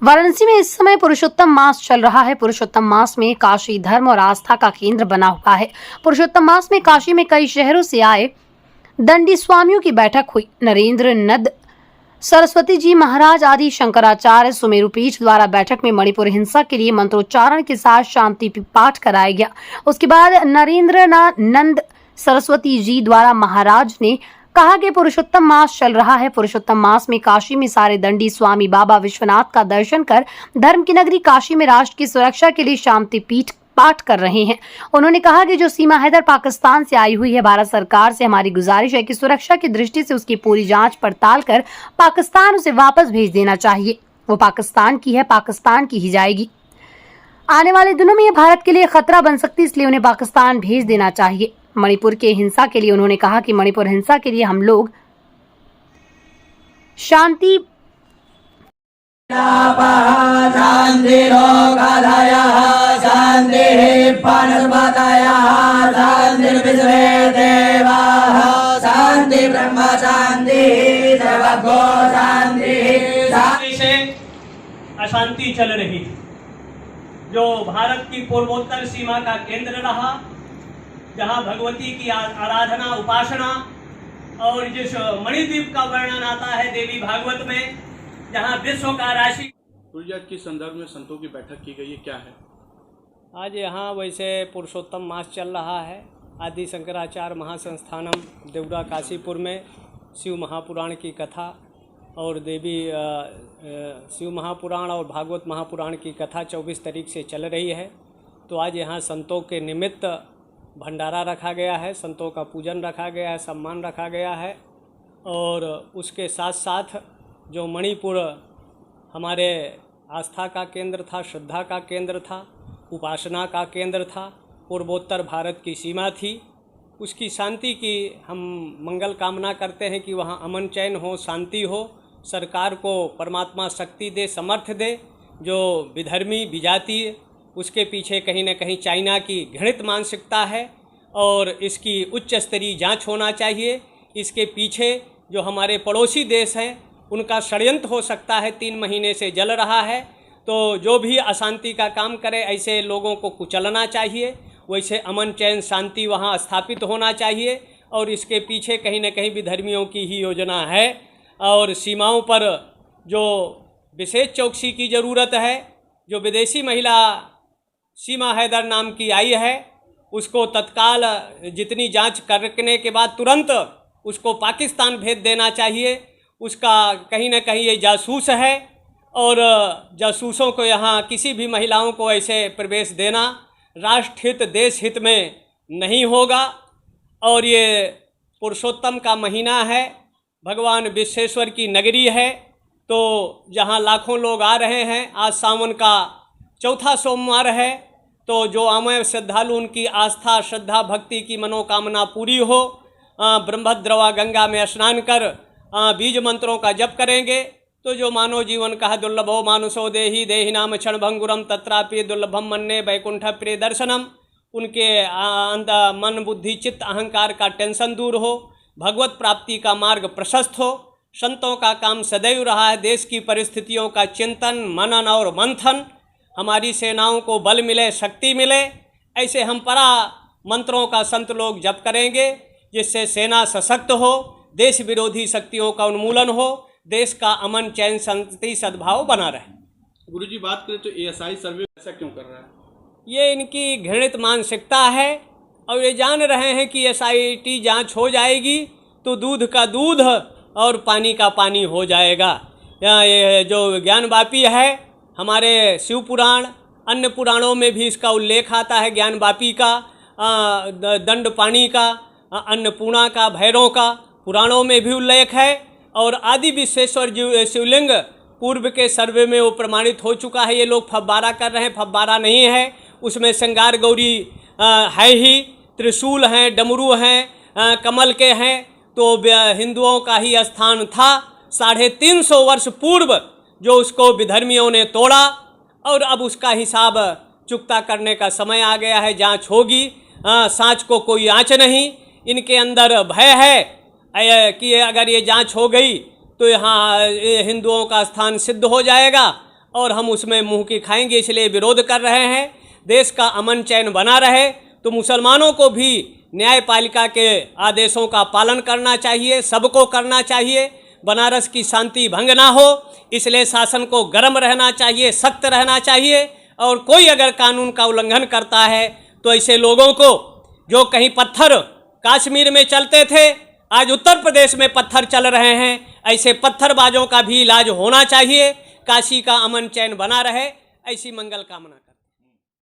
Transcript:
वाराणसी में इस समय पुरुषोत्तम मास चल रहा है। पुरुषोत्तम मास में काशी धर्म और आस्था का केंद्र बना हुआ है। पुरुषोत्तम मास में काशी में कई शहरों से आए दंडी स्वामियों की बैठक हुई। नरेंद्र नंद सरस्वती जी महाराज आदि शंकराचार्य सुमेरु पीठ द्वारा बैठक में मणिपुर हिंसा के लिए मंत्रोच्चारण के साथ शांति पाठ कराया गया। उसके बाद नरेंद्र नंद सरस्वती जी द्वारा महाराज ने कहा कि पुरुषोत्तम मास चल रहा है। पुरुषोत्तम मास में काशी में सारे दंडी स्वामी बाबा विश्वनाथ का दर्शन कर धर्म की नगरी काशी में राष्ट्र की सुरक्षा के लिए शांति पाठ कर रहे हैं। उन्होंने कहा कि जो सीमा हैदर पाकिस्तान से आई हुई है, भारत सरकार से हमारी गुजारिश है कि सुरक्षा की दृष्टि से उसकी पूरी जांच पड़ताल कर पाकिस्तान उसे वापस भेज देना चाहिए। वो पाकिस्तान की है, पाकिस्तान की ही जाएगी। आने वाले दिनों में ये भारत के लिए खतरा बन सकती है, इसलिए उन्हें पाकिस्तान भेज देना चाहिए। मणिपुर के हिंसा के लिए उन्होंने कहा कि मणिपुर हिंसा के लिए हम लोग शांति अशांति चल रही थी, जो भारत की पूर्वोत्तर सीमा का केंद्र रहा, जहां भगवती की आराधना उपासना और जिस मणिद्वीप का वर्णन आता है देवी भागवत में, जहां विश्व का राशि। गुरु जी, आज किस संदर्भ में संतों की बैठक की गई है, क्या है? आज यहाँ वैसे पुरुषोत्तम मास चल रहा है। आदि शंकराचार्य महासंस्थानम देवरा काशीपुर में शिव महापुराण की कथा और देवी शिव महापुराण और भागवत महापुराण की कथा 24 तारीख से चल रही है। तो आज यहाँ संतों के निमित्त भंडारा रखा गया है, संतों का पूजन रखा गया है, सम्मान रखा गया है। और उसके साथ साथ जो मणिपुर हमारे आस्था का केंद्र था, श्रद्धा का केंद्र था, उपासना का केंद्र था, पूर्वोत्तर भारत की सीमा थी, उसकी शांति की हम मंगल कामना करते हैं कि वहाँ अमन चैन हो, शांति हो। सरकार को परमात्मा शक्ति दे, समर्थ दे। जो विधर्मी विजातीय, उसके पीछे कहीं न कहीं चाइना की घृणित मानसिकता है और इसकी उच्च स्तरीय जांच होना चाहिए। इसके पीछे जो हमारे पड़ोसी देश हैं उनका षड्यंत्र हो सकता है, 3 महीने से जल रहा है। तो जो भी अशांति का काम करे, ऐसे लोगों को कुचलना चाहिए। वैसे अमन चैन शांति वहाँ स्थापित होना चाहिए और इसके पीछे कहीं न कहीं विधर्मियों की ही योजना है। और सीमाओं पर जो विशेष चौकसी की ज़रूरत है। जो विदेशी महिला सीमा हैदर नाम की आई है, उसको तत्काल जितनी जांच करने के बाद तुरंत उसको पाकिस्तान भेज देना चाहिए। उसका कहीं न कहीं ये जासूस है और जासूसों को यहाँ किसी भी महिलाओं को ऐसे प्रवेश देना राष्ट्र हित देश हित में नहीं होगा। और ये पुरुषोत्तम का महीना है, भगवान विश्वेश्वर की नगरी है, तो जहाँ लाखों लोग आ रहे हैं। आज सावन का चौथा सोमवार है, तो जो आमय श्रद्धालु उनकी आस्था श्रद्धा भक्ति की मनोकामना पूरी हो। ब्रह्मद्रवा गंगा में स्नान कर बीज मंत्रों का जप करेंगे तो जो मानव जीवन का दुर्लभो मानुषो देहि देहि नाम क्षण भंगुरम तत्रापि दुर्लभम मन्ने वैकुंठ प्रिय दर्शनम। उनके मन बुद्धि चित्त अहंकार का टेंशन दूर हो, भगवत प्राप्ति का मार्ग प्रशस्त हो। संतों का काम सदैव रहा है देश की परिस्थितियों का चिंतन मनन और मंथन। हमारी सेनाओं को बल मिले, शक्ति मिले, ऐसे हम परा मंत्रों का संत लोग जप करेंगे, जिससे सेना सशक्त हो, देश विरोधी शक्तियों का उन्मूलन हो, देश का अमन चैन शांति सद्भाव बना रहे। गुरु जी, बात करें तो ASI सर्वे ऐसा क्यों कर रहा है? ये इनकी घृणित मानसिकता है और ये जान रहे हैं कि SIT जांच हो जाएगी तो दूध का दूध और पानी का पानी हो जाएगा। ये जो ज्ञानवापी है, हमारे शिव पुराण अन्य पुराणों में भी इसका उल्लेख आता है। ज्ञानवापी का, दंड पाणी का, अन्नपूर्णा का, भैरव का पुराणों में भी उल्लेख है। और आदि विश्वेश्वर शिवलिंग पूर्व के सर्वे में वो प्रमाणित हो चुका है। ये लोग फव्वारा कर रहे हैं, फव्वारा नहीं है, उसमें श्रृंगार गौरी है ही, त्रिशूल हैं, डमरू हैं, कमल के हैं। तो हिंदुओं का ही स्थान था। 350 वर्ष पूर्व जो उसको विधर्मियों ने तोड़ा और अब उसका हिसाब चुकता करने का समय आ गया है। जांच होगी, सांच को कोई आँच नहीं। इनके अंदर भय है कि अगर ये जांच हो गई तो यहाँ हिंदुओं का स्थान सिद्ध हो जाएगा और हम उसमें मुंह की खाएंगे, इसलिए विरोध कर रहे हैं। देश का अमन चैन बना रहे तो मुसलमानों को भी न्यायपालिका के आदेशों का पालन करना चाहिए, सबको करना चाहिए। बनारस की शांति भंग ना हो, इसलिए शासन को गर्म रहना चाहिए, सख्त रहना चाहिए। और कोई अगर कानून का उल्लंघन करता है तो ऐसे लोगों को, जो कहीं पत्थर कश्मीर में चलते थे, आज उत्तर प्रदेश में पत्थर चल रहे हैं, ऐसे पत्थरबाजों का भी इलाज होना चाहिए। काशी का अमन चैन बना रहे, ऐसी मंगल कामना।